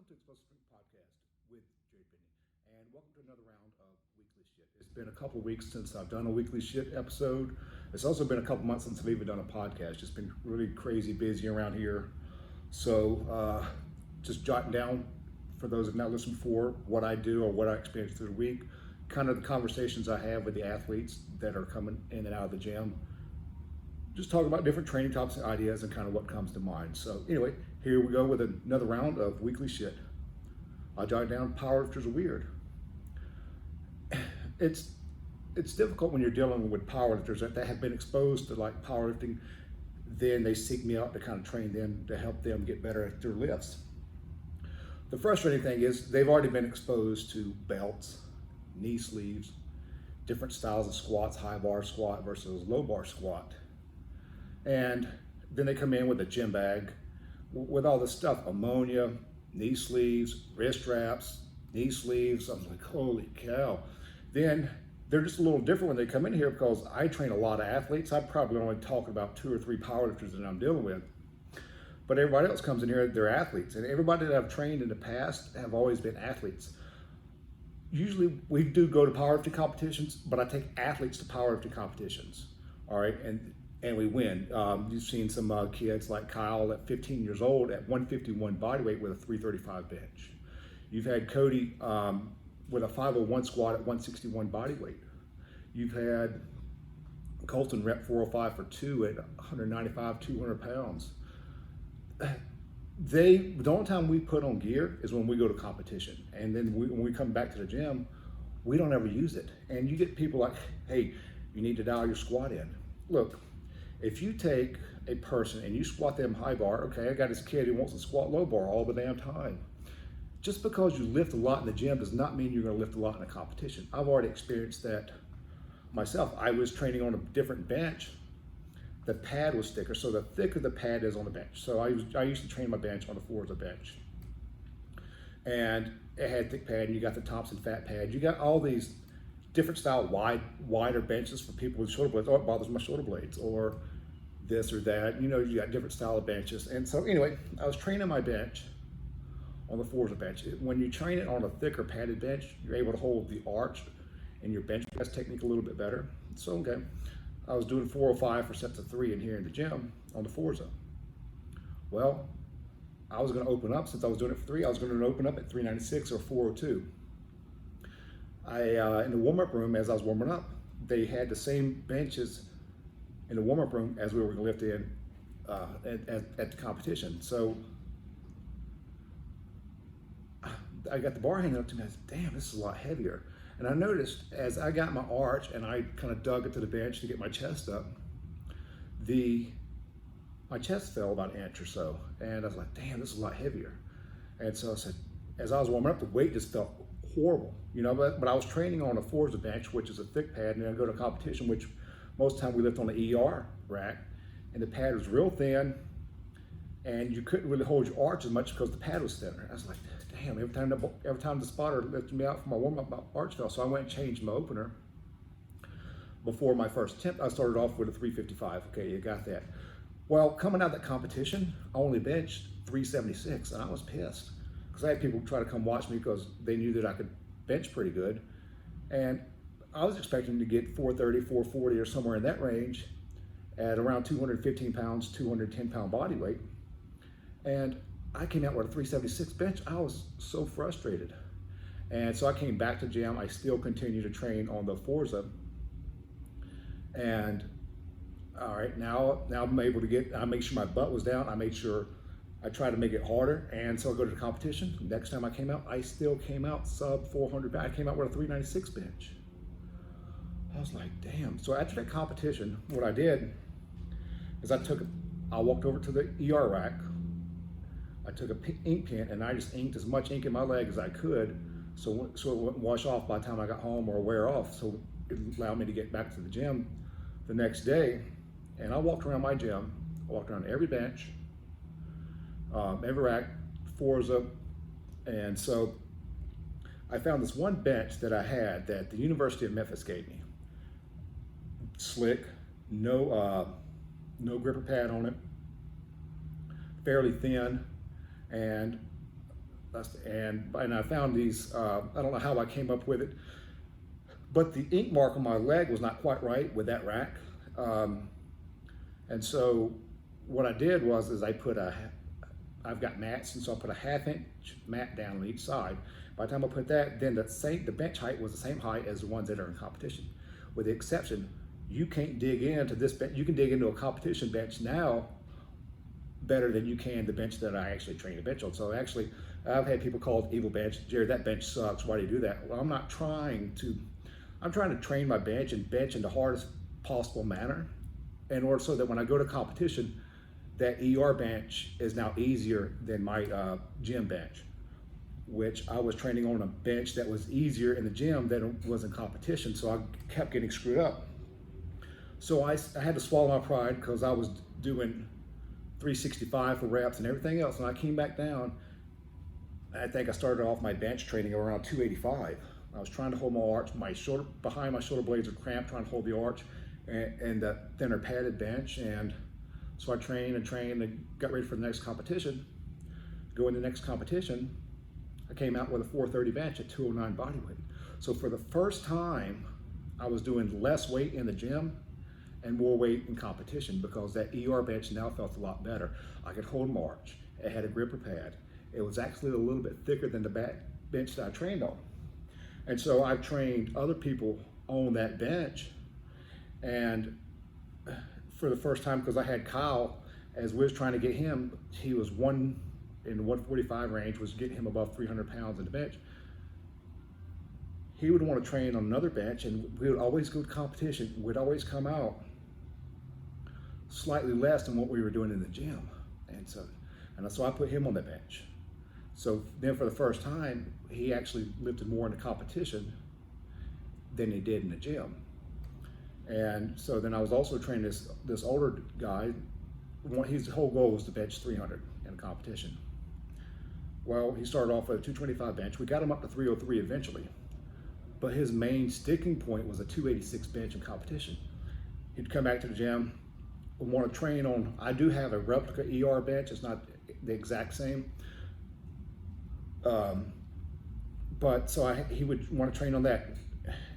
to Explosive Strength Podcast with Bidne, and welcome to another round of Weekly Shit. It's been a couple weeks since I've done a Weekly Shit episode. It's also been a couple months since I've even done a podcast. Just been really crazy busy around here. So just jotting down for those who have not listened before what I do or what I experience through the week, kind of the conversations I have with the athletes that are coming in and out of the gym. Just talking about different training topics and ideas and kind of what comes to mind. So anyway, here we go with another round of Weekly Shit. I jotted down powerlifters are weird. It's difficult when you're dealing with powerlifters that have been exposed to like powerlifting. Then they seek me out to kind of train them to help them get better at their lifts. The frustrating thing is they've already been exposed to belts, knee sleeves, different styles of squats, high bar squat versus low bar squat. And then they come in with a gym bag with all this stuff, ammonia, knee sleeves, wrist straps, knee sleeves. I'm like, holy cow. Then they're just a little different when they come in here because I train a lot of athletes. I'm probably only talking about 2 or 3 powerlifters that I'm dealing with. But everybody else comes in here, they're athletes. And everybody that I've trained in the past have always been athletes. Usually we do go to powerlifting competitions, but I take athletes to powerlifting competitions, all right? And we win. You've seen some kids like Kyle at 15 years old at 151 body weight with a 335 bench. You've had Cody with a 501 squat at 161 body weight. You've had Colton rep 405 for 2 at 195, 200 pounds. The only time we put on gear is when we go to competition. And then when we come back to the gym, we don't ever use it. And you get people like, hey, you need to dial your squat in. Look, if you take a person and you squat them high bar, okay, I got this kid who wants to squat low bar all the damn time. Just because you lift a lot in the gym does not mean you're gonna lift a lot in a competition. I've already experienced that myself. I was training on a different bench. The pad was thicker, so the thicker the pad is on the bench. So I used to train my bench on the floor of the bench. And it had thick pad, and you got the Thompson fat pad. You got all these different style wider benches for people with shoulder blades. Oh, it bothers my shoulder blades, or this or that. You know, you got different style of benches. And so anyway, I was training my bench on the floor of the bench. When you train it on a thicker padded bench, you're able to hold the arch in your bench press technique a little bit better. So okay, I was doing 405 for sets of 3 in here in the gym on the Forza. Well, I was gonna open up, since I was doing it for 3, I was gonna open up at 396 or 402. In the warm-up room, as I was warming up, they had the same benches in the warm-up room as we were gonna lift in at the competition. So I got the bar hanging up to me, I said, damn, this is a lot heavier. And I noticed as I got my arch and I kind of dug it to the bench to get my chest up, my chest fell about an inch or so. And I was like, damn, this is a lot heavier. And so I said, as I was warming up, the weight just felt horrible, you know, but I was training on a Forza bench, which is a thick pad, and then I go to competition, which most of the time we lift on the ER rack, and the pad was real thin, and you couldn't really hold your arch as much because the pad was thinner. I was like, damn, every time the spotter lifted me out for my warm-up, my arch fell. So I went and changed my opener. Before my first attempt, I started off with a 355. Okay, you got that. Well, coming out of that competition, I only benched 376, and I was pissed because I had people try to come watch me because they knew that I could bench pretty good. And I was expecting to get 430, 440 or somewhere in that range at around 215 pounds, 210 pound body weight. And I came out with a 376 bench. I was so frustrated. And so I came back to gym. I still continue to train on the Forza. And all right, now I'm able to I make sure my butt was down. I made sure I tried to make it harder. And so I go to the competition. Next time I came out, I still came out sub 400. I came out with a 396 bench. I was like, damn. So after that competition, what I did is I walked over to the ER rack. I took an ink pen and I just inked as much ink in my leg as I could so it wouldn't wash off by the time I got home or wear off. So it allowed me to get back to the gym the next day. And I walked around my gym. I walked around every bench, every rack, Forza. And so I found this one bench that I had that the University of Memphis gave me. Slick, no gripper pad on it, fairly thin. And And I found these, I don't know how I came up with it, but the ink mark on my leg was not quite right with that rack. And so what I did was, I've got mats, and so I put a 1/2 inch mat down on each side. By the time I put that, then the bench height was the same height as the ones that are in competition. With the exception, you can't dig into this bench. You can dig into a competition bench now better than you can the bench that I actually train a bench on. So actually, I've had people call it evil bench. Jared, that bench sucks. Why do you do that? Well, I'm trying to train my bench and bench in the hardest possible manner in order so that when I go to competition, that ER bench is now easier than my gym bench, which I was training on a bench that was easier in the gym than it was in competition. So I kept getting screwed up. So I had to swallow my pride because I was doing 365 for reps and everything else. And I came back down. I think I started off my bench training around 285. I was trying to hold my arch. Behind my shoulder blades are cramped, trying to hold the arch and the thinner padded bench. And so I trained and got ready for the next competition. Going to the next competition, I came out with a 430 bench at 209 body weight. So for the first time, I was doing less weight in the gym and more weight in competition because that ER bench now felt a lot better. I could hold my arch. It had a gripper pad. It was actually a little bit thicker than the back bench that I trained on. And so I've trained other people on that bench. And for the first time, because I had Kyle, as we was trying to get him, he was in the 145 range, was getting him above 300 pounds in the bench. He would want to train on another bench, and we would always go to competition. We'd always come out slightly less than what we were doing in the gym. And so I put him on the bench. So then for the first time, he actually lifted more in the competition than he did in the gym. And so then I was also training this older guy. His whole goal was to bench 300 in a competition. Well, he started off with a 225 bench. We got him up to 303 eventually. But his main sticking point was a 286 bench in competition. He'd come back to the gym, want to train on, I do have a replica ER bench. It's not the exact same. But so he would want to train on that.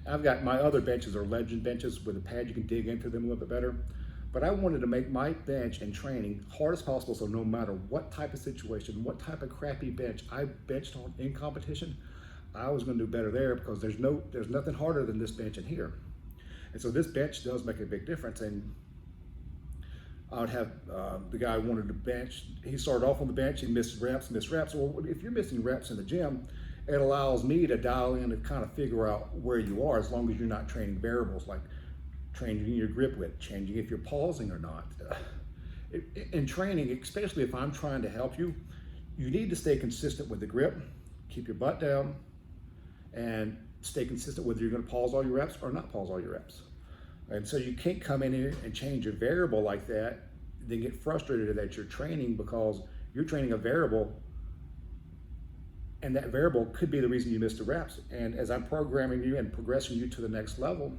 I've got my other benches are legend benches with a pad. You can dig into them a little bit better. But I wanted to make my bench and training hard as possible, so no matter what type of situation, what type of crappy bench I benched on in competition, I was going to do better there because there's nothing harder than this bench in here. And so this bench does make a big difference. And I would have the guy wanted to bench. He started off on the bench. He missed reps. Well, if you're missing reps in the gym, it allows me to dial in and kind of figure out where you are, as long as you're not training variables like changing your grip width, changing if you're pausing or not. In training, especially if I'm trying to help you, you need to stay consistent with the grip, keep your butt down, and stay consistent whether you're going to pause all your reps or not pause all your reps. And so you can't come in here and change your variable like that, then get frustrated that you're training because you're training a variable, and that variable could be the reason you missed the reps. And as I'm programming you and progressing you to the next level,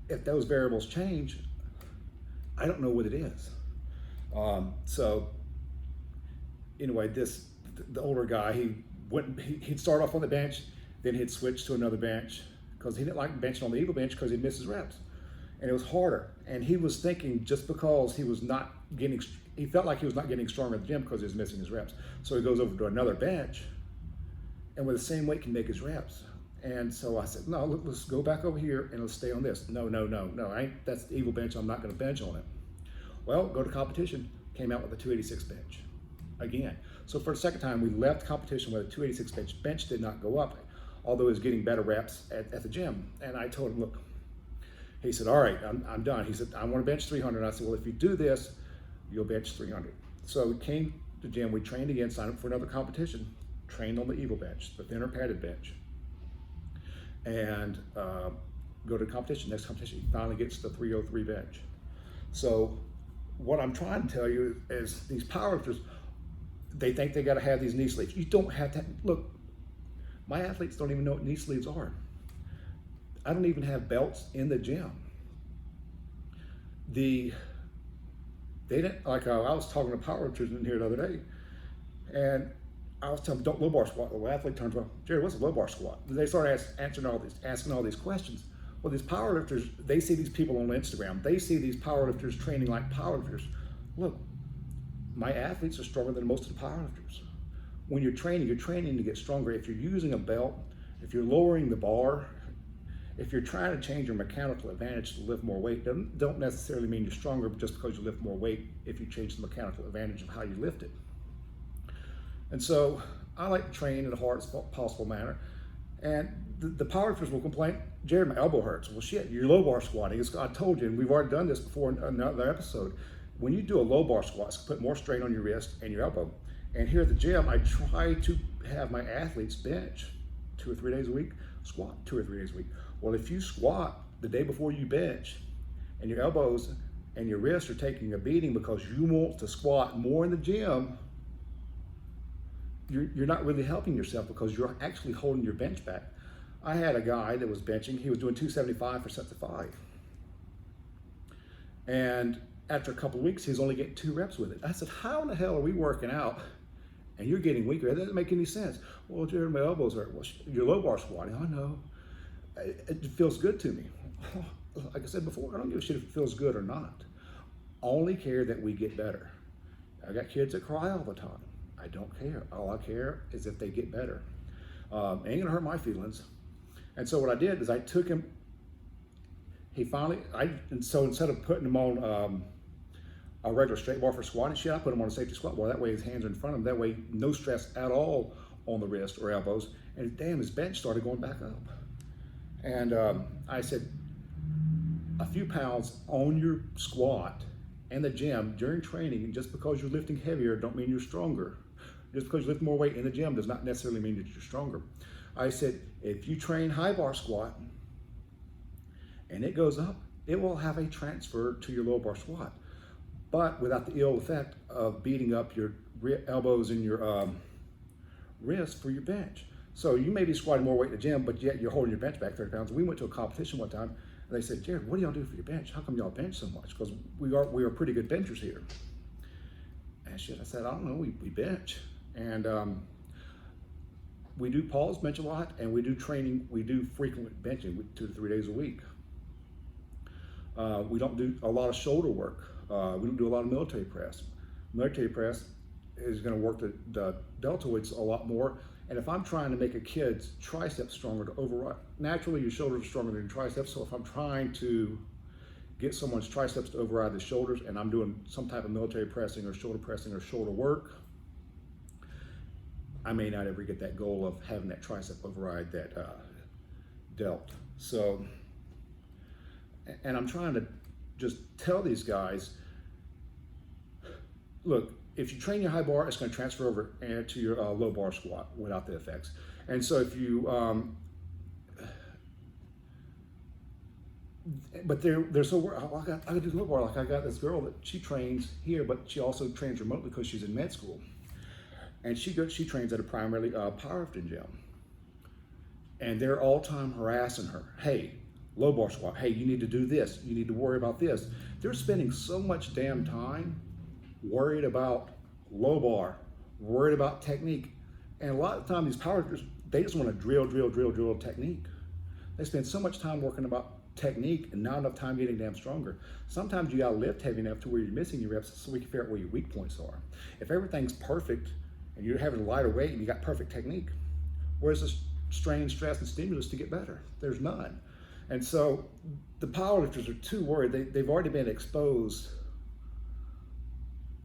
if those variables change, I don't know what it is. So anyway, the older guy, he'd start off on the bench, then he'd switch to another bench because he didn't like benching on the eagle bench because he'd miss his reps. And it was harder. And he was thinking just because he felt like he was not getting stronger at the gym because he was missing his reps. So he goes over to another bench and with the same weight can make his reps. And so I said, no, let's go back over here and let's stay on this. No, that's the evil bench. I'm not going to bench on it. Well, go to competition, came out with a 286 bench again. So for the second time, we left competition with a 286 bench. Bench did not go up, although he was getting better reps at the gym. And I told him, look, he said, all right, I'm done. He said, I want to bench 300. I said, well, if you do this, you'll bench 300. So we came to the gym, we trained again, signed up for another competition, trained on the evil bench, the thinner padded bench. And go to competition. Next competition, he finally gets the 303 bench. So what I'm trying to tell you is these powerlifters, they think they got to have these knee sleeves. You don't have to. Look, my athletes don't even know what knee sleeves are. I don't even have belts in the gym. They didn't, like I was talking to powerlifters in here the other day, and I was telling them, don't low bar squat. The athlete turns around, Jerry, what's a low bar squat? And they start asking all these questions. Well, these powerlifters, they see these people on Instagram. They see these powerlifters training like powerlifters. Look, my athletes are stronger than most of the powerlifters. When you're training to get stronger. If you're using a belt, if you're lowering the bar, if you're trying to change your mechanical advantage to lift more weight, don't necessarily mean you're stronger just because you lift more weight if you change the mechanical advantage of how you lift it. And so I like to train in the hardest possible manner. And the powerlifters will complain, Jared, my elbow hurts. Well, shit, you're low bar squatting. I told you, and we've already done this before in another episode. When you do a low bar squat, it's going to put more strain on your wrist and your elbow. And here at the gym, I try to have my athletes bench 2 or 3 days a week, squat 2 or 3 days a week. Well, if you squat the day before you bench and your elbows and your wrists are taking a beating because you want to squat more in the gym, you're not really helping yourself because you're actually holding your bench back. I had a guy that was benching, he was doing 275 for sets of 5. And after a couple of weeks, he's only getting 2 reps with it. I said, how in the hell are we working out and you're getting weaker? That doesn't make any sense. Well, Jared, my elbows hurt. Well, you're low bar squatting. I know. It feels good to me. Like I said before, I don't give a shit if it feels good or not. Only care that we get better. I got kids that cry all the time. I don't care. All I care is if they get better. Ain't gonna hurt my feelings. And so what I did is I took him, so instead of putting him on a regular straight bar for squatting shit, I put him on a safety squat bar. That way his hands are in front of him. That way no stress at all on the wrist or elbows. And damn, his bench started going back up. And I said, a few pounds on your squat and the gym during training, and just because you're lifting heavier don't mean you're stronger. Just because you lift more weight in the gym does not necessarily mean that you're stronger. I said, if you train high bar squat and it goes up, it will have a transfer to your low bar squat, but without the ill effect of beating up your elbows and your wrists for your bench. So you may be squatting more weight in the gym, but yet you're holding your bench back 30 pounds. We went to a competition one time, and they said, Jared, what do y'all do for your bench? How come y'all bench so much? Because we are pretty good benchers here. And shit, I said, I don't know, we bench. And we do pause bench a lot, and we do training, we do frequent benching 2 to 3 days a week. We don't do a lot of shoulder work. We don't do a lot of military press. Military press is gonna work the deltoids a lot more. And if I'm trying to make a kid's triceps stronger to override, naturally your shoulders are stronger than your triceps. So if I'm trying to get someone's triceps to override the shoulders and I'm doing some type of military pressing or shoulder work, I may not ever get that goal of having that tricep override that delt. So, and I'm trying to just tell these guys, look, if you train your high bar, it's going to transfer over to your low bar squat without the effects. And so if you, but they're so worried. I got to do low bar. Like I got this girl that she trains here, but she also trains remotely because she's in med school, and she trains at a primarily powerlifting gym. And they're all time harassing her. Hey, low bar squat. Hey, you need to do this. You need to worry about this. They're spending so much damn time worried about low bar, worried about technique. And a lot of the time these powerlifters, they just want to drill technique. They spend so much time working about technique and not enough time getting damn stronger. Sometimes you gotta lift heavy enough to where you're missing your reps so we can figure out where your weak points are. If everything's perfect and you're having a lighter weight and you got perfect technique, where's the strain, stress, and stimulus to get better? There's none. And so the powerlifters are too worried. They've already been exposed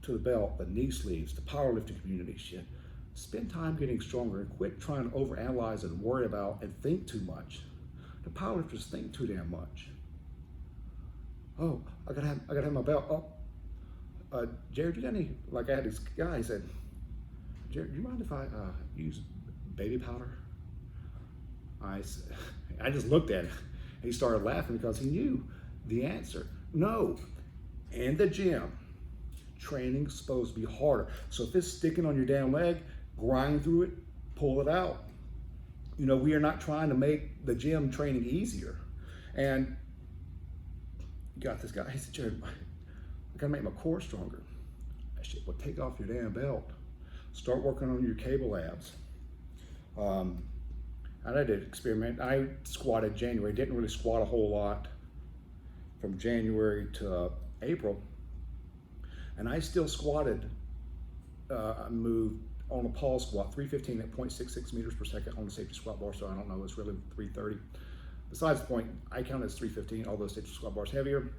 to the belt, the knee sleeves, the powerlifting community shit. Spend time getting stronger and quit trying to overanalyze and worry about and think too much. The powerlifters think too damn much. Oh, I gotta have my belt. Oh, Jared, you got any? Like I had this guy. He said, Jared, do you mind if I use baby powder? I just looked at him. He started laughing because he knew the answer. No, in the gym, training's supposed to be harder. So if it's sticking on your damn leg, grind through it, pull it out. You know, we are not trying to make the gym training easier. And got this guy, he said, Jared, I gotta make my core stronger. I said, well, take off your damn belt. start working on your cable abs. And I did experiment. I squatted January, didn't really squat a whole lot from January to April. And I still squatted, I moved on a pause squat, 315 at 0.66 meters per second on the safety squat bar, so I don't know, it's really 330. Besides the point, I count it as 315, although safety squat bar is heavier.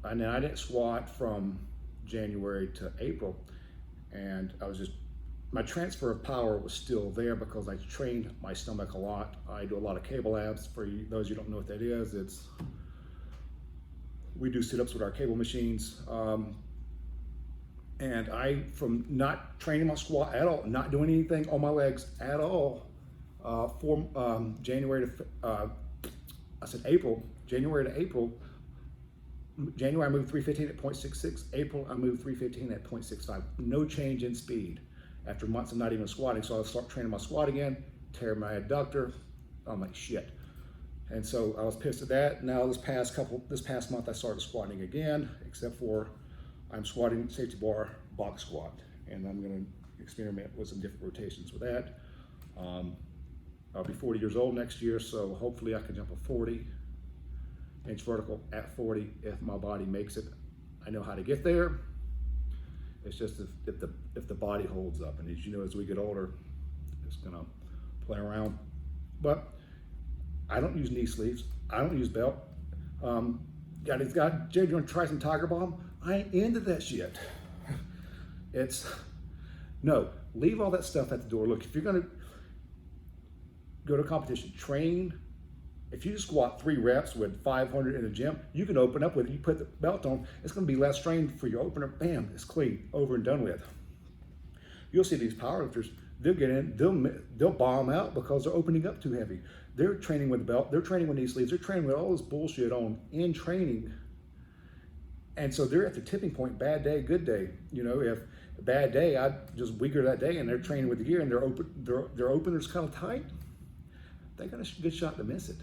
And then I didn't squat from January to April, and I was just, my transfer of power was still there because I trained my stomach a lot. I do a lot of cable abs. For you, those who don't know what that is, we do sit-ups with our cable machines. And I, from not training my squat at all, not doing anything on my legs at all, from January to, January to April, January I moved 315 at 0.66, April I moved 315 at 0.65, no change in speed after months of not even squatting. So I start training my squat again, tear my adductor, I'm like shit. And so I was pissed at that. Now this past month I started squatting again, except for I'm squatting safety bar box squat, and I'm gonna experiment with some different rotations with that. I'll be 40 years old next year, so hopefully I can jump a 40-inch vertical at 40 if my body makes it. I know how to get there. It's just if the body holds up, and as you know, as we get older, it's gonna play around. But I don't use knee sleeves. I don't use belt. Jay, you want to try some Tiger Bomb? I ain't into that shit. No, leave all that stuff at the door. Look, if you're gonna go to a competition, train. If you squat 3 reps with 500 in the gym, you can open up with it. You put the belt on, it's gonna be less strain for your opener. Bam, it's clean, over and done with. You'll see these powerlifters, they'll get in, they'll bomb out because they're opening up too heavy. They're training with the belt, they're training with knee sleeves, they're training with all this bullshit on in training. And so they're at the tipping point, bad day, good day. You know, if a bad day, I just weaker that day and they're training with the gear and their opener's kind of tight, they got a good shot to miss it.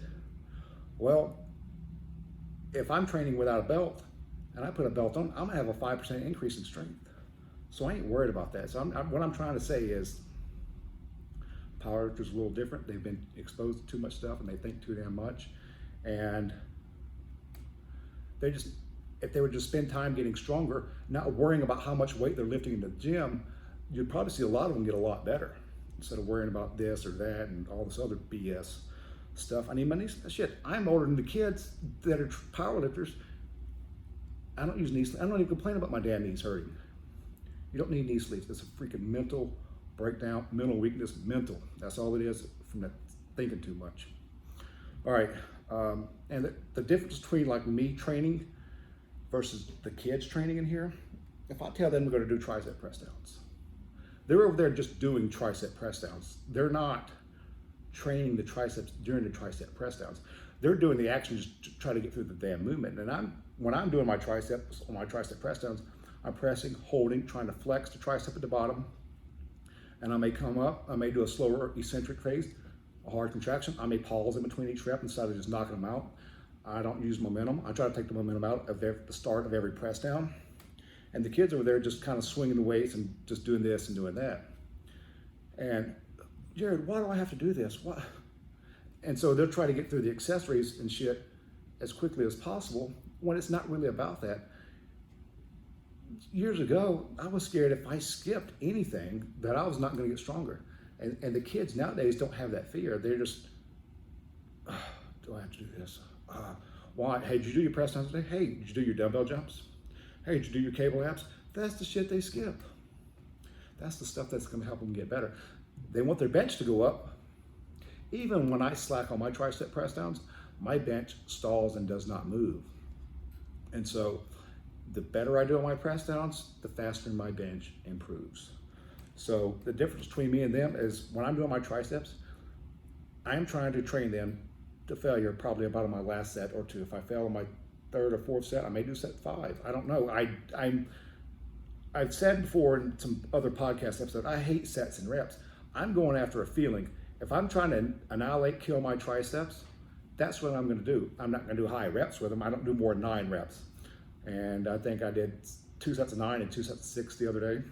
Well, if I'm training without a belt and I put a belt on, I'm gonna have a 5% increase in strength. So I ain't worried about that. So what I'm trying to say is powerlifters are a little different. They've been exposed to too much stuff and they think too damn much. And if they would just spend time getting stronger, not worrying about how much weight they're lifting in the gym, you'd probably see a lot of them get a lot better instead of worrying about this or that and all this other BS stuff. I need my knees. Shit, I'm older than the kids that are powerlifters. I don't use knee sleeves. I don't even complain about my damn knees hurting. You don't need knee sleeves. It's a freaking mental breakdown, mental weakness, mental. That's all it is from that thinking too much. All right, and the difference between like me training versus the kids training in here, if I tell them we're gonna do tricep press downs, they're over there just doing tricep press downs. They're not training the triceps during the tricep press downs. They're doing the actions to try to get through the damn movement. And when I'm doing my triceps, on my tricep press downs, I'm pressing, holding, trying to flex the tricep at the bottom. And I may come up, I may do a slower eccentric phase, a hard contraction. I may pause in between each rep instead of just knocking them out. I don't use momentum. I try to take the momentum out of the start of every press down. And the kids over there just kind of swinging the weights and just doing this and doing that. And Jared, why do I have to do this? What? And so they'll try to get through the accessories and shit as quickly as possible when it's not really about that. Years ago, I was scared if I skipped anything that I was not going to get stronger. And the kids nowadays don't have that fear. They're just, do I have to do this? Why? Hey, did you do your press downs today? Hey, did you do your dumbbell jumps? Hey, did you do your cable abs? That's the shit they skip. That's the stuff that's going to help them get better. They want their bench to go up. Even when I slack on my tricep press downs, my bench stalls and does not move. And so the better I do on my press downs, the faster my bench improves. So the difference between me and them is when I'm doing my triceps, I'm trying to train them to failure probably about on my last set or two. If I fail on my 3rd or 4th set, I may do set 5. I don't know. I've said before in some other podcast episodes, I hate sets and reps. I'm going after a feeling. If I'm trying to annihilate, kill my triceps, that's what I'm going to do. I'm not going to do high reps with them. I don't do more than 9 reps. And I think I did 2 sets of 9 and 2 sets of 6 the other day.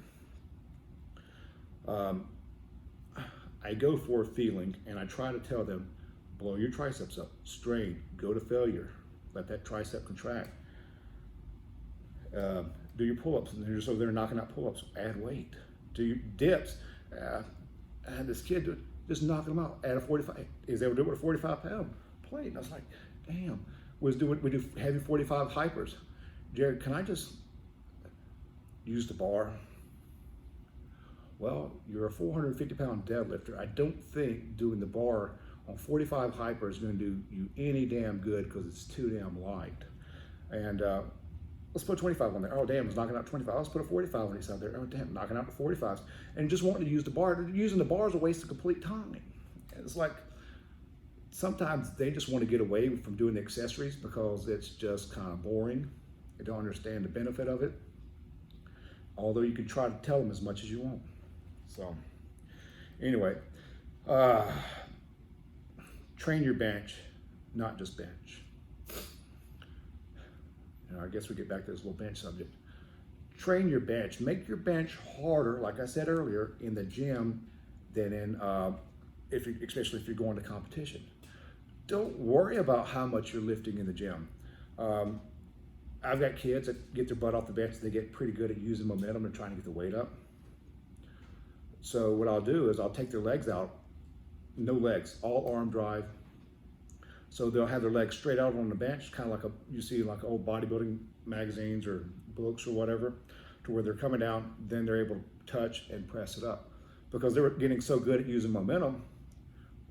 Um, I go for a feeling and I try to tell them, blow your triceps up, strain, go to failure, let that tricep contract. Do your pull-ups, and they're just over there knocking out pull-ups, add weight. Do your dips. I had this kid just knocking them out, add a 45, he's able to do it with a 45-pound plate. And I was like, damn, we do heavy 45 hypers. Jared, can I just use the bar? Well, you're a 450-pound deadlifter. I don't think doing the bar on 45 hyper is going to do you any damn good because it's too damn light. And let's put 25 on there. Oh, damn, it's knocking out 25. Let's put a 45 on each side there. Oh, damn, knocking out the 45s. And just wanting to use the bar. Using the bar is a waste of complete time. It's like sometimes they just want to get away from doing the accessories because it's just kind of boring. They don't understand the benefit of it. Although you can try to tell them as much as you want. So, anyway, train your bench, not just bench. I guess we get back to this little bench subject. Train your bench. Make your bench harder, like I said earlier, in the gym than in, especially if you're going to competition. Don't worry about how much you're lifting in the gym. I've got kids that get their butt off the bench. They get pretty good at using momentum and trying to get the weight up. So what I'll do is I'll take their legs out, no legs, all arm drive. So they'll have their legs straight out on the bench, kind of like you see like old bodybuilding magazines or books or whatever, to where they're coming down, then they're able to touch and press it up. Because they're getting so good at using momentum,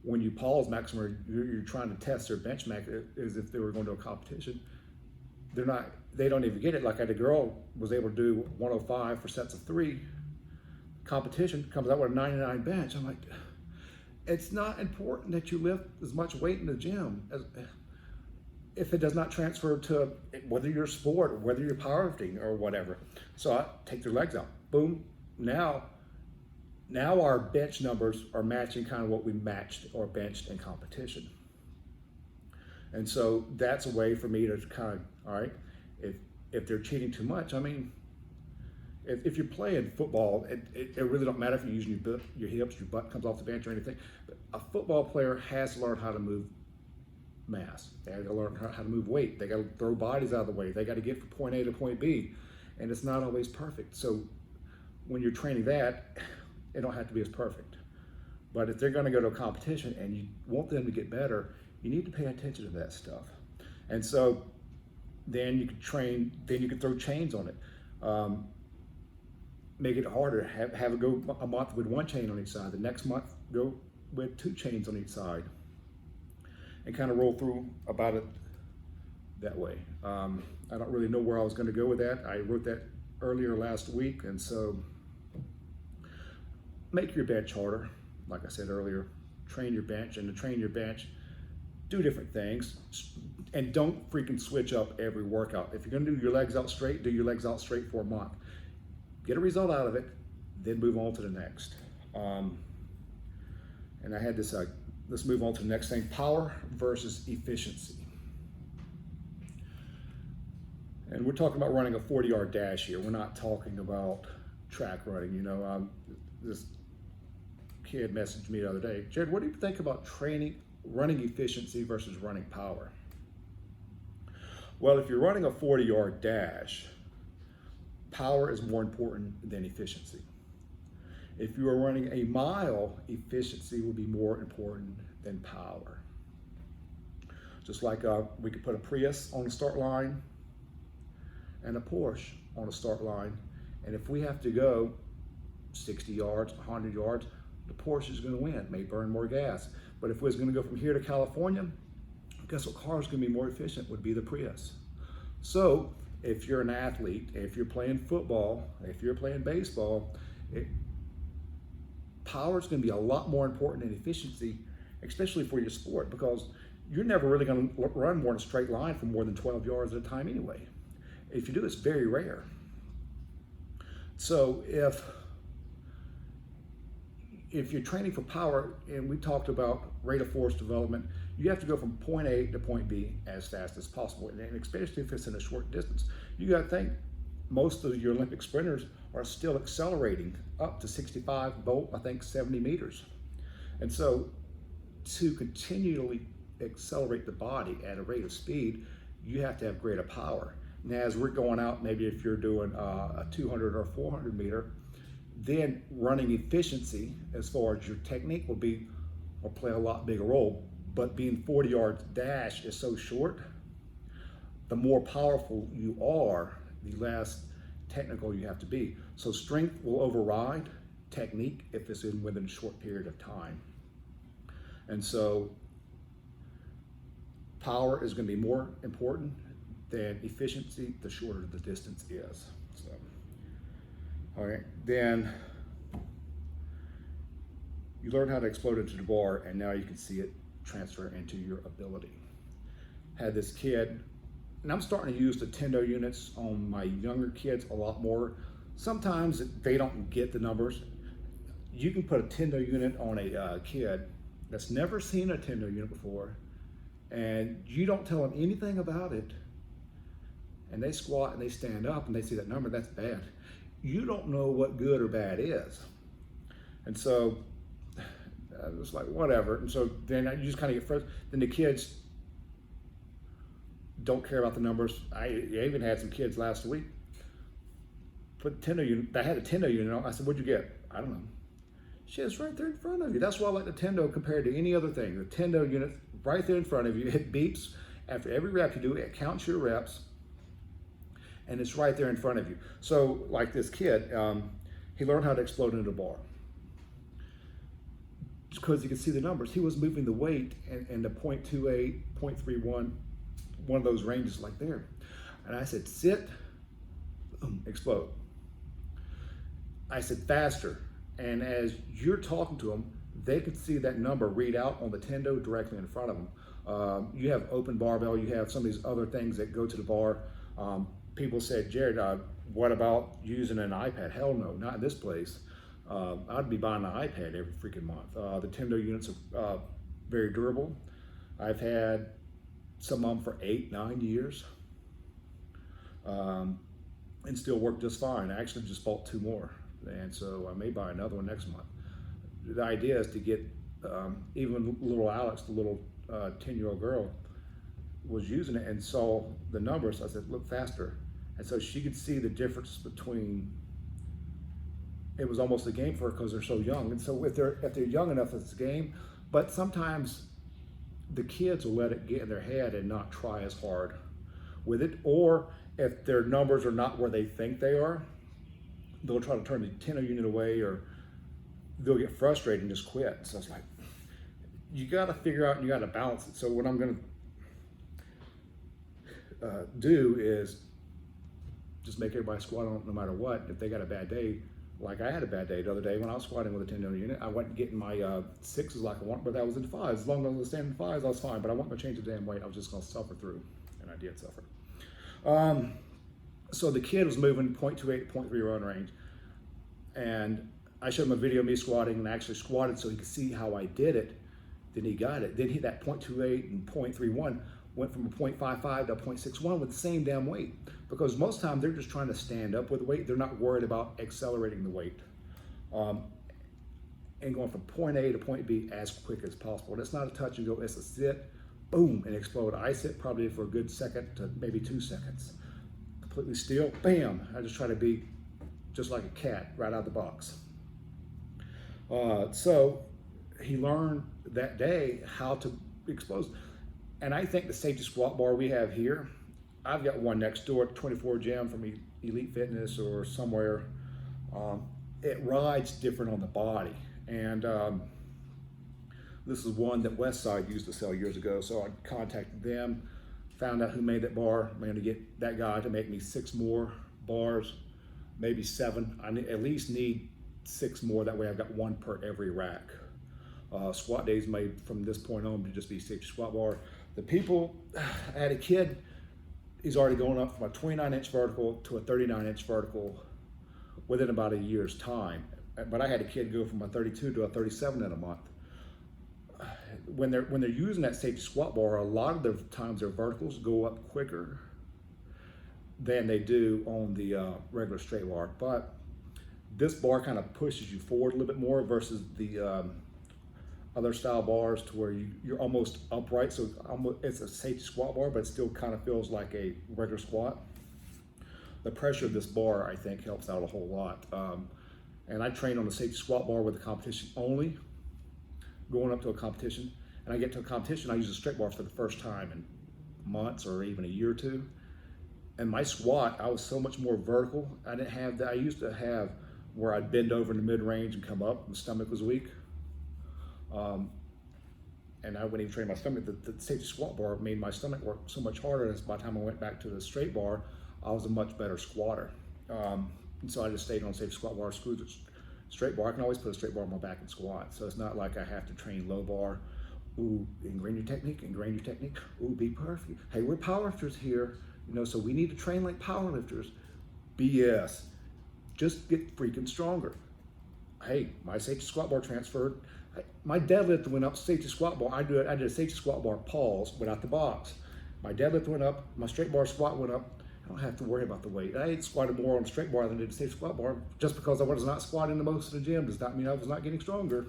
when you pause maximum, you're trying to test their bench max as if they were going to a competition. They don't even get it. Like I had a girl was able to do 105 for sets of 3. Competition comes out with a 99 bench. I'm like, it's not important that you lift as much weight in the gym if it does not transfer to whether you're a sport or whether you're powerlifting or whatever. So I take their legs out, boom. Now our bench numbers are matching kind of what we matched or benched in competition. And so that's a way for me to kind of, all right, if they're cheating too much, I mean, if you're playing football, it really don't matter if you're using your hips, your butt comes off the bench or anything. But a football player has to learn how to move mass. They got to learn how to move weight. They got to throw bodies out of the way. They got to get from point A to point B, and it's not always perfect. So when you're training that, it don't have to be as perfect. But if they're going to go to a competition and you want them to get better, you need to pay attention to that stuff. And so then you can train. Then you can throw chains on it. Make it harder. Have it go a month with 1 chain on each side. The next month, go with 2 chains on each side, and kind of roll through about it that way. I don't really know where I was going to go with that. I wrote that earlier last week, and so make your bench harder. Like I said earlier, train your bench, and to train your bench, do different things, and don't freaking switch up every workout. If you're going to do your legs out straight, do your legs out straight for a month. Get a result out of it, then move on to the next. And I had this, let's move on to the next thing, power versus efficiency. And we're talking about running a 40-yard dash here. We're not talking about track running. You know, this kid messaged me the other day, Jared, what do you think about running efficiency versus running power? Well, if you're running a 40-yard dash, power is more important than efficiency. If you are running a mile, efficiency will be more important than power. Just like we could put a Prius on the start line and a Porsche on the start line, and if we have to go 60 yards, 100 yards, the Porsche is going to win. It may burn more gas. But if we're going to go from here to California, guess what car is going to be more efficient? Would be the Prius. So if you're an athlete, if you're playing football, if you're playing baseball, power is going to be a lot more important than efficiency, especially for your sport, because you're never really going to run more in a straight line for more than 12 yards at a time anyway. If you do, it's very rare. So if you're training for power, and we talked about rate of force development, you have to go from point A to point B as fast as possible, and especially if it's in a short distance. You got to think most of your Olympic sprinters are still accelerating up to 65 volt, I think 70 meters. And so to continually accelerate the body at a rate of speed, you have to have greater power. Now, as we're going out, maybe if you're doing a 200 or 400 meter, then running efficiency as far as your technique will play a lot bigger role. But being 40 yards dash is so short, the more powerful you are, the less technical you have to be. So strength will override technique if it's within a short period of time. And so power is going to be more important than efficiency the shorter the distance is. So, all right, then you learn how to explode into the bar, and now you can see it transfer into your ability. Had this kid, and I'm starting to use the Tendo units on my younger kids a lot more. Sometimes they don't get the numbers. You can put a Tendo unit on a kid that's never seen a Tendo unit before, and you don't tell them anything about it, and they squat and they stand up and they see that number, that's bad. You don't know what good or bad is. And so it was like, whatever. And so then you just kind of get frustrated. Then the kids don't care about the numbers. I even had some kids last week put Tendo unit. I had a Tendo unit on. I said, "What'd you get?" I don't know. Shit, it's right there in front of you. That's why I like the Tendo compared to any other thing. The Tendo unit right there in front of you. It beeps after every rep you do. It counts your reps, and it's right there in front of you. So, like this kid, he learned how to explode into the bar because you can see the numbers. He was moving the weight in the 0.28, 0.31, one of those ranges like there. And I said, sit, explode. I said, faster. And as you're talking to them, they could see that number read out on the Tendo directly in front of them. You have open barbell, you have some of these other things that go to the bar. People said, Jared, what about using an iPad? Hell no, not in this place. I'd be buying an iPad every freaking month. The Tendo units are very durable. I've had some of them for 8-9 years and still work just fine. I actually just bought 2 more, and so I may buy another one next month. The idea is to get even little Alex, the little 10-year-old girl, was using it and saw the numbers. I said, look faster. And so she could see the difference between, it was almost a game for her because they're so young. And so if they're young enough, it's a game. But sometimes the kids will let it get in their head and not try as hard with it. Or if their numbers are not where they think they are, they'll try to turn the Tendo unit away, or they'll get frustrated and just quit. So it's like, you got to figure out and you got to balance it. So what I'm going to do is just make everybody squat on it no matter what. If they got a bad day, like I had a bad day the other day when I was squatting with a Tendo unit, I wasn't getting my 6s like I want, but that was in 5s. As long as I was standing in 5s, I was fine, but I wasn't going to change the damn weight. I was just going to suffer through, and I did suffer. So the kid was moving 0.28, 0.31 range, and I showed him a video of me squatting, and I actually squatted so he could see how I did it. Then he got it. Then he, that 0.28 and 0.31 went from a 0.55 to a 0.61 with the same damn weight. Because most of the time they're just trying to stand up with the weight. They're not worried about accelerating the weight. And going from point A to point B as quick as possible. And it's not a touch and go, it's a sit, boom, and explode. I sit probably for a good second to maybe 2 seconds. Completely still, bam. I just try to be just like a cat right out of the box. So he learned that day how to explode. And I think the safety squat bar we have here, I've got one next door at 24 Gym from Elite Fitness or somewhere. It rides different on the body. And this is one that Westside used to sell years ago. So I contacted them, found out who made that bar. I'm going to get that guy to make me 6 more bars, maybe 7. I at least need 6 more. That way I've got 1 per every rack. Squat days may from this point on to just be safety squat bar. The people, I had a kid, he's already going up from a 29-inch vertical to a 39-inch vertical within about a year's time. But I had a kid go from a 32 to a 37 in a month. When they're using that safety squat bar, a lot of the times their verticals go up quicker than they do on the regular straight bar. But This bar kind of pushes you forward a little bit more versus the other style bars to where you're almost upright. So it's a safety squat bar, but it still kind of feels like a regular squat. The pressure of this bar, I think, helps out a whole lot. And I train on the safety squat bar with the competition only, going up to a competition. And I get to a competition, I use a straight bar for the first time in months or even a year or two. And my squat, I was so much more vertical. I didn't have that. I used to have where I'd bend over in the mid-range and come up, and the stomach was weak. And I wouldn't even train my stomach. The safety squat bar made my stomach work so much harder. And by the time I went back to the straight bar, I was a much better squatter. And so I just stayed on safety squat bar, screwed the straight bar. I can always put a straight bar on my back and squat. So it's not like I have to train low bar. Ooh, ingrain your technique, ingrain your technique. Ooh, be perfect. Hey, we're powerlifters here, you know, so we need to train like powerlifters. BS. Just get freaking stronger. Hey, my safety squat bar transferred. My deadlift went up, safety squat bar. I did a safety squat bar pause without the box. My deadlift went up, my straight bar squat went up. I don't have to worry about the weight. I squatted more on the straight bar than I did the safety squat bar. Just because I was not squatting the most in the gym does not mean I was not getting stronger.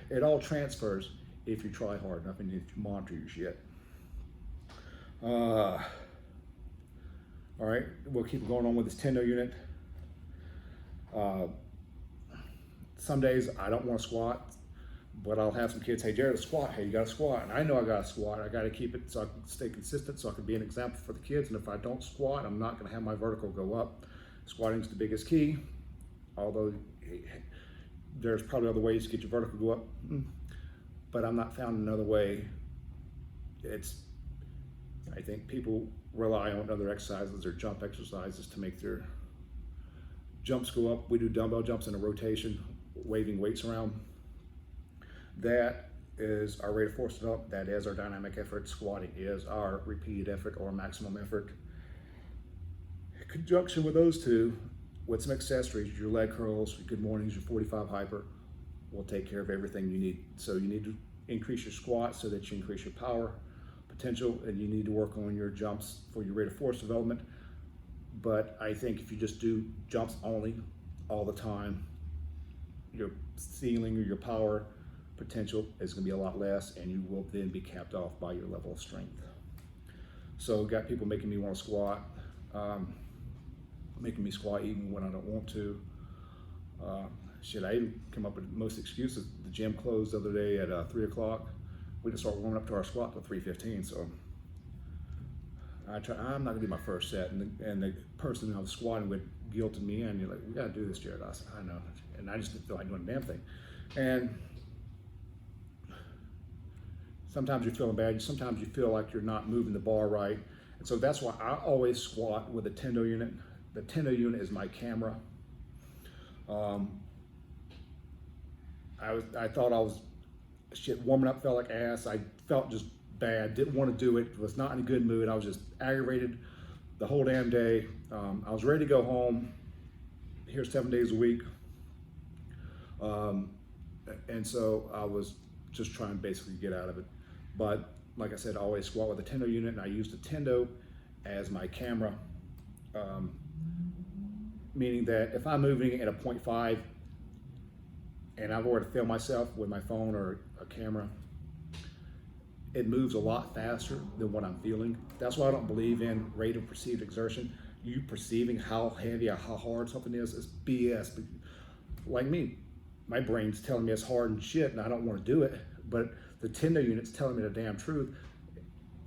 It all transfers if you try hard enough and if you monitor your shit. All right, we'll keep going on with this tendo unit. Some days I don't want to squat, but I'll have some kids, hey Jared, squat. Hey, you got to squat. And I know I got to squat. I got to keep it so I can stay consistent, so I can be an example for the kids. And if I don't squat, I'm not going to have my vertical go up. Squatting is the biggest key, although there's probably other ways to get your vertical go up, but I'm not found another way. I think people rely on other exercises or jump exercises to make their jumps go up. We do dumbbell jumps in a rotation, waving weights around. That is our rate of force development. That is our dynamic effort. Squatting is our repeated effort or maximum effort. In conjunction with those two, with some accessories, your leg curls, your good mornings, your 45 hyper, will take care of everything you need. So you need to increase your squat so that you increase your power potential, and you need to work on your jumps for your rate of force development. But I think if you just do jumps only all the time, your ceiling or your power potential is going to be a lot less, and you will then be capped off by your level of strength. So got people making me want to squat, making me squat even when I don't want to. Shit, I even come up with most excuses. The gym closed the other day at 3 o'clock. We didn't start warming up to our squat till 3:15. So I'm not gonna do my first set. And the person I was squatting with guilted me in. You're like, we gotta do this, Jared. I said, I know. And I just didn't feel like doing a damn thing. And sometimes you're feeling bad. Sometimes you feel like you're not moving the bar right. And so that's why I always squat with a tendo unit. The tendo unit is my camera. I thought I was, shit, warming up felt like ass. I felt just bad, didn't want to do it, was not in a good mood. I was just aggravated the whole damn day. I was ready to go home, here 7 days a week. And so I was just trying to basically get out of it. But like I said, I always squat with a tendo unit, and I use the tendo as my camera. Meaning that if I'm moving at a 0.5 and I've already filmed myself with my phone or a camera, it moves a lot faster than what I'm feeling. That's why I don't believe in rate of perceived exertion. You perceiving how heavy or how hard something is BS. But like me, my brain's telling me it's hard and shit and I don't want to do it, but the tendo unit's telling me the damn truth.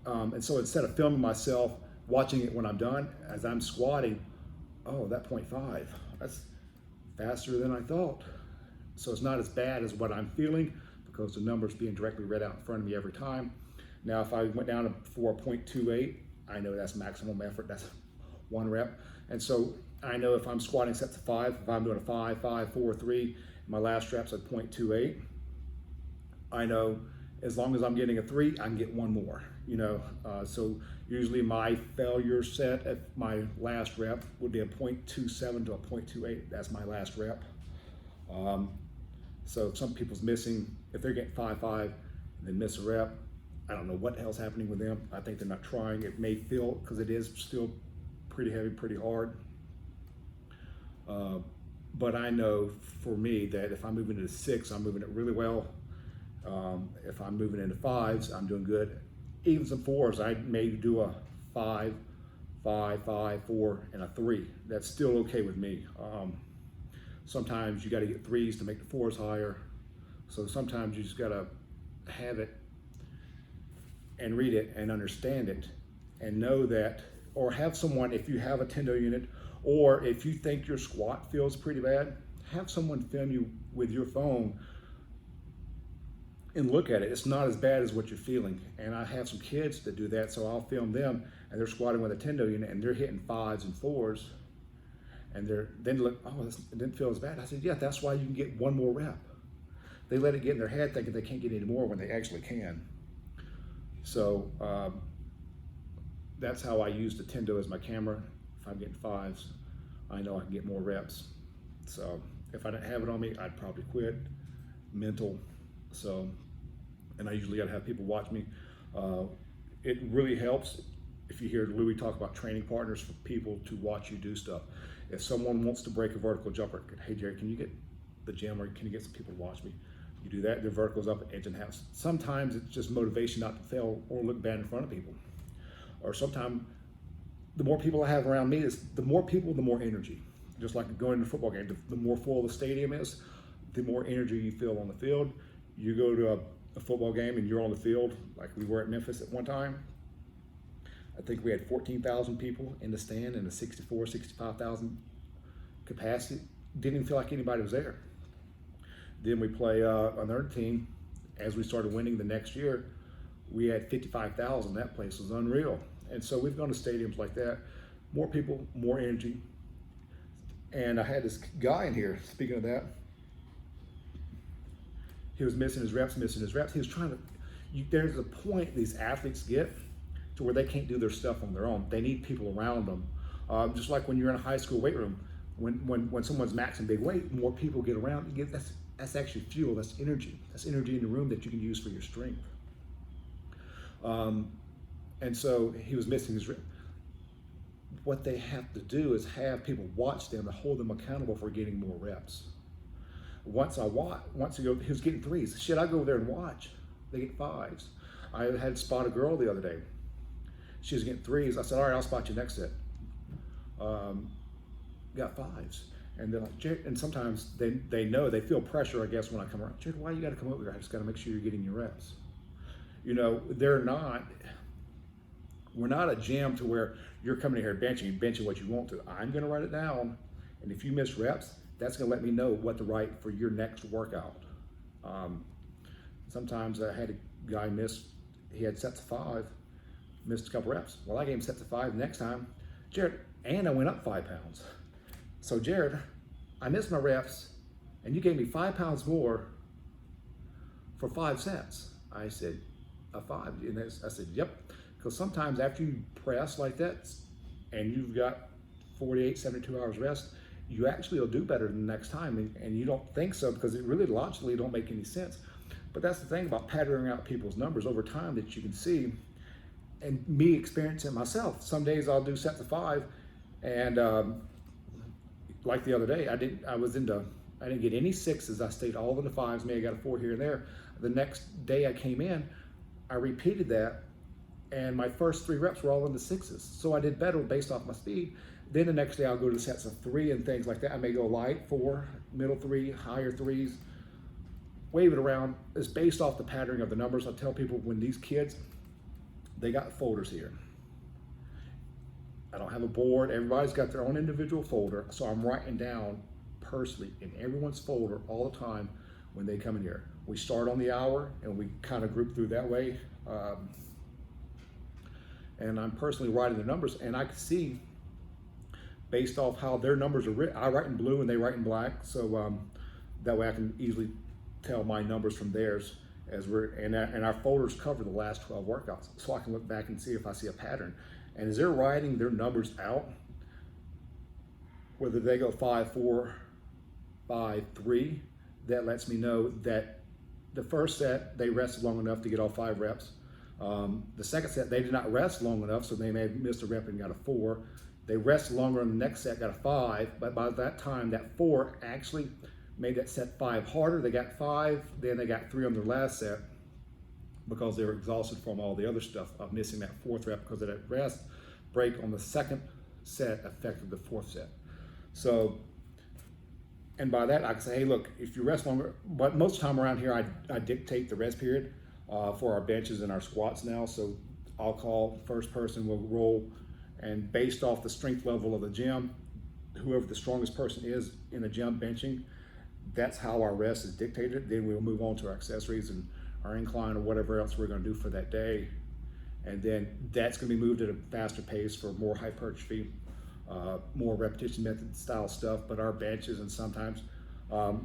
And so instead of filming myself, watching it when I'm done, as I'm squatting, oh, that 0.5, that's faster than I thought. So it's not as bad as what I'm feeling because the number's being directly read out in front of me every time. Now, if I went down for a 0.28, I know that's maximum effort, that's 1 rep. And so I know if I'm squatting sets of 5, if I'm doing a 5, 5, 4, 3, my last rep's at 0.28, I know as long as I'm getting a 3, I can get 1 more, you know. So usually my failure set at my last rep would be a 0.27 to a 0.28. That's my last rep. So if some people's missing, if they're getting 5.5 and then miss a rep, I don't know what the hell's happening with them. I think they're not trying. It may feel, because it is still pretty heavy, pretty hard. But I know for me that if I'm moving into 6, I'm moving it really well. If I'm moving into 5s, I'm doing good. Even some 4s, I may do a 5, 5, 5, 4, and a 3. That's still okay with me. Sometimes you got to get 3s to make the 4s higher. So sometimes you just got to have it and read it and understand it and know that, or have someone, if you have a tendo unit, or if you think your squat feels pretty bad, have someone film you with your phone and look at it. It's not as bad as what you're feeling. And I have some kids that do that, so I'll film them and they're squatting with a tendo unit and they're hitting 5s and 4s. And then look, oh, it didn't feel as bad. I said, yeah, that's why you can get one more rep. They let it get in their head thinking they can't get any more when they actually can. So that's how I use the tendo as my camera. If I'm getting 5s, I know I can get more reps. So if I didn't have it on me, I'd probably quit. Mental. So, and I usually got to have people watch me. It really helps if you hear Louis talk about training partners, for people to watch you do stuff. If someone wants to break a vertical jumper, hey Jerry, can you get the gym, or can you get some people to watch me? You do that, their vertical's up at edge and halves. Sometimes it's just motivation not to fail or look bad in front of people. Or sometimes the more people I have around me, is the more people, the more energy. Just like going to a football game, the more full the stadium is, the more energy you feel on the field. You go to a football game and you're on the field, like we were at Memphis at one time. I think we had 14,000 people in the stand in a 64, 65,000 capacity. Didn't even feel like anybody was there. Then we play another team. As we started winning the next year, we had 55,000. That place was unreal. And so we've gone to stadiums like that. More people, more energy. And I had this guy in here, speaking of that, he was missing his reps. He was trying to, there's a point these athletes get to where they can't do their stuff on their own. They need people around them. Just like when you're in a high school weight room, when someone's maxing big weight, more people get around. That's actually fuel, that's energy. That's energy in the room that you can use for your strength. And so he was missing his rep. What they have to do is have people watch them to hold them accountable for getting more reps. Once he was getting 3s. Shit, I go over there and watch. They get 5s. I had to spot a girl the other day. She was getting 3s. I said, all right, I'll spot you next set. Got 5s. And they're like, Jared, and sometimes they know, they feel pressure, I guess, when I come around. Jared, why you got to come over here? I just got to make sure you're getting your reps. You know, we're not a gym to where you're coming in here benching what you want to. I'm going to write it down. And if you miss reps, that's going to let me know what to write for your next workout. Sometimes I had a guy he had sets of 5, missed a couple reps. Well, I gave him sets of 5 next time. Jared, and I went up 5 pounds. So Jared, I missed my reps and you gave me 5 pounds more for 5 sets. I said, a 5? And I said, yep. Because sometimes after you press like that and you've got 48, 72 hours rest, you actually will do better the next time. And you don't think so because it really logically don't make any sense. But that's the thing about patterning out people's numbers over time that you can see, and me experiencing myself. Some days I'll do sets of 5 and like the other day, I didn't get any 6s. I stayed all in the 5s. Maybe I got a 4 here and there. The next day I came in, I repeated that, and my first 3 reps were all in the 6s. So I did better based off my speed. Then the next day I'll go to sets of 3 and things like that. I may go light 4, middle 3, higher 3s, wave it around. It's based off the patterning of the numbers. I tell people when these kids, they got folders here. I don't have a board. Everybody's got their own individual folder. So I'm writing down personally in everyone's folder all the time when they come in here. We start on the hour and we kind of group through that way. And I'm personally writing the numbers, and I can see based off how their numbers are written. I write in blue and they write in black. So that way I can easily tell my numbers from theirs and our folders cover the last 12 workouts. So I can look back and see if I see a pattern. And as they're writing their numbers out, whether they go 5, 4, 5, 3, that lets me know that the first set, they rested long enough to get all 5 reps. The second set, they did not rest long enough, so they may have missed a rep and got a 4. They rest longer on the next set, got a 5, but by that time, that 4 actually made that set 5 harder. They got 5, then they got 3 on their last set because they were exhausted from all the other stuff of missing that 4th rep because of that rest break on the second set affected the 4th set. So, and by that I can say, hey, look, if you rest longer, but most of the time around here, I dictate the rest period for our benches and our squats now. So I'll call first person, will roll, and based off the strength level of the gym, whoever the strongest person is in the gym benching, that's how our rest is dictated. Then we'll move on to our accessories and our incline or whatever else we're going to do for that day. And then that's going to be moved at a faster pace for more hypertrophy, more repetition method style stuff. But our benches, and sometimes,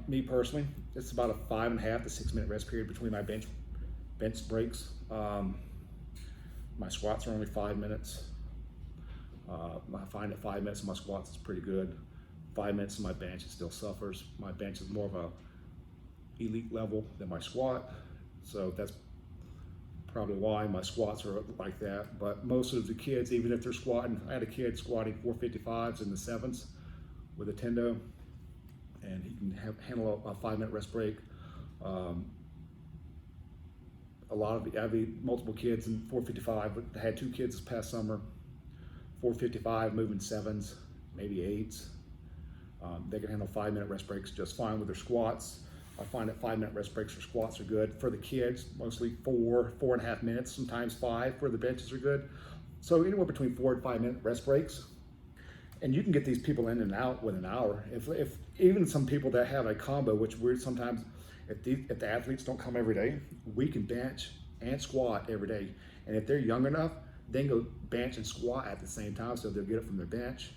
me personally, it's about a 5.5 to 6 minute rest period between my bench breaks. My squats are only 5 minutes. I find that 5 minutes of my squats is pretty good. 5 minutes of my bench, it still suffers. My bench is more of a elite level than my squat, so that's probably why my squats are like that. But most of the kids, even if they're squatting, I had a kid squatting 455s in the 7s with a tendo, and he can handle a 5 minute rest break. A lot of I have multiple kids in 455, but I had 2 kids this past summer, 455 moving 7s, maybe 8s. They can handle 5 minute rest breaks just fine with their squats. I find that 5 minute rest breaks for squats are good. For the kids, mostly 4.5 minutes, sometimes 5 for the benches are good. So anywhere between 4 and 5 minute rest breaks. And you can get these people in and out within an hour. If even some people that have a combo, which we're sometimes, if the athletes don't come every day, we can bench and squat every day. And if they're young enough, they can go bench and squat at the same time. So they'll get up from their bench,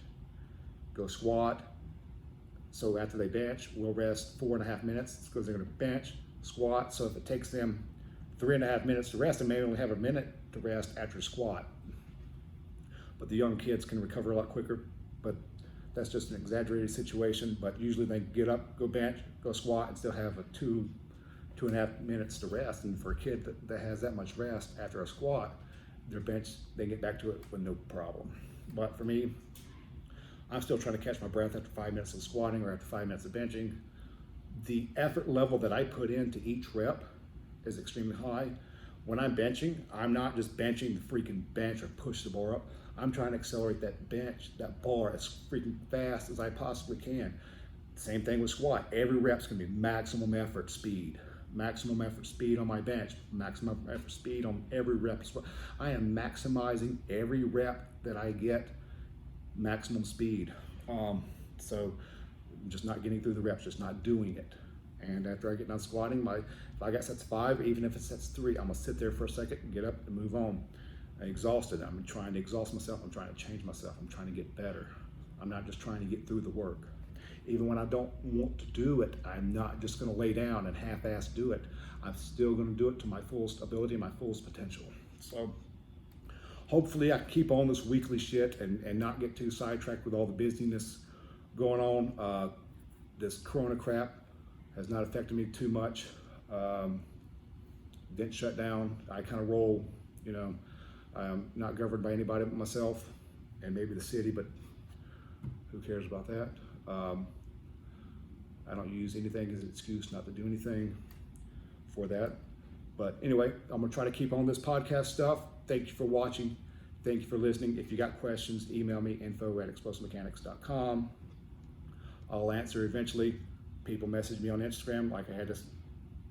go squat. So after they bench, we'll rest 4.5 minutes because they're going to bench, squat. So if it takes them 3.5 minutes to rest, they may only have a minute to rest after squat. But the young kids can recover a lot quicker, but that's just an exaggerated situation. But usually they get up, go bench, go squat, and still have a 2.5 minutes to rest. And for a kid that has that much rest after a squat, their bench, they get back to it with no problem. But for me, I'm still trying to catch my breath after 5 minutes of squatting or after 5 minutes of benching. The effort level that I put into each rep is extremely high. When I'm benching, I'm not just benching the freaking bench or push the bar up. I'm trying to accelerate that bench, that bar as freaking fast as I possibly can. Same thing with squat. Every rep's gonna be maximum effort speed. Maximum effort speed on my bench, maximum effort speed on every rep. I am maximizing every rep that I get maximum speed. So I'm just not getting through the reps, just not doing it. And after I get done squatting, if I got sets 5, even if it's sets 3, I'm gonna sit there for a second and get up and move on. I'm exhausted. I'm trying to exhaust myself. I'm trying to change myself. I'm trying to get better. I'm not just trying to get through the work. Even when I don't want to do it, I'm not just gonna lay down and half-ass do it. I'm still gonna do it to my fullest ability, my fullest potential. So hopefully I can keep on this weekly shit and not get too sidetracked with all the busyness going on. This Corona crap has not affected me too much. Didn't shut down. I kind of roll, you know, I'm not governed by anybody but myself and maybe the city, but who cares about that? I don't use anything as an excuse not to do anything for that. But anyway, I'm gonna try to keep on this podcast stuff. Thank you for watching. Thank you for listening. If you got questions, email me, info@explosivemechanics.com. I'll answer eventually. People message me on Instagram, like I had this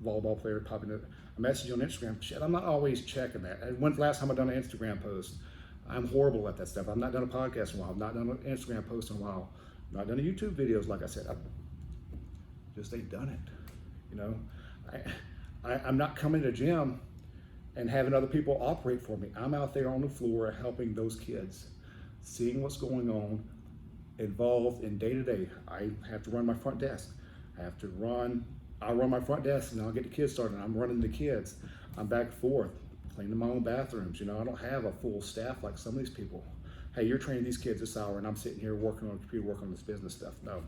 volleyball player popping a message on Instagram. Shit, I'm not always checking that. When's the last time I've done an Instagram post? I'm horrible at that stuff. I've not done a podcast in a while. I've not done an Instagram post in a while. I've not done a YouTube videos, like I said. I just ain't done it. You know, I'm not coming to the gym and having other people operate for me. I'm out there on the floor helping those kids, seeing what's going on, involved in day to day. I have to run my front desk. I'll run my front desk and I'll get the kids started. I'm running the kids. I'm back and forth, cleaning my own bathrooms. You know, I don't have a full staff like some of these people. Hey, you're training these kids this hour and I'm sitting here working on the computer, working on this business stuff. No,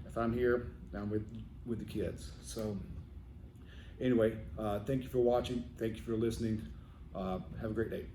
if I'm here, I'm with the kids. So anyway, thank you for watching. Thank you for listening. Have a great day.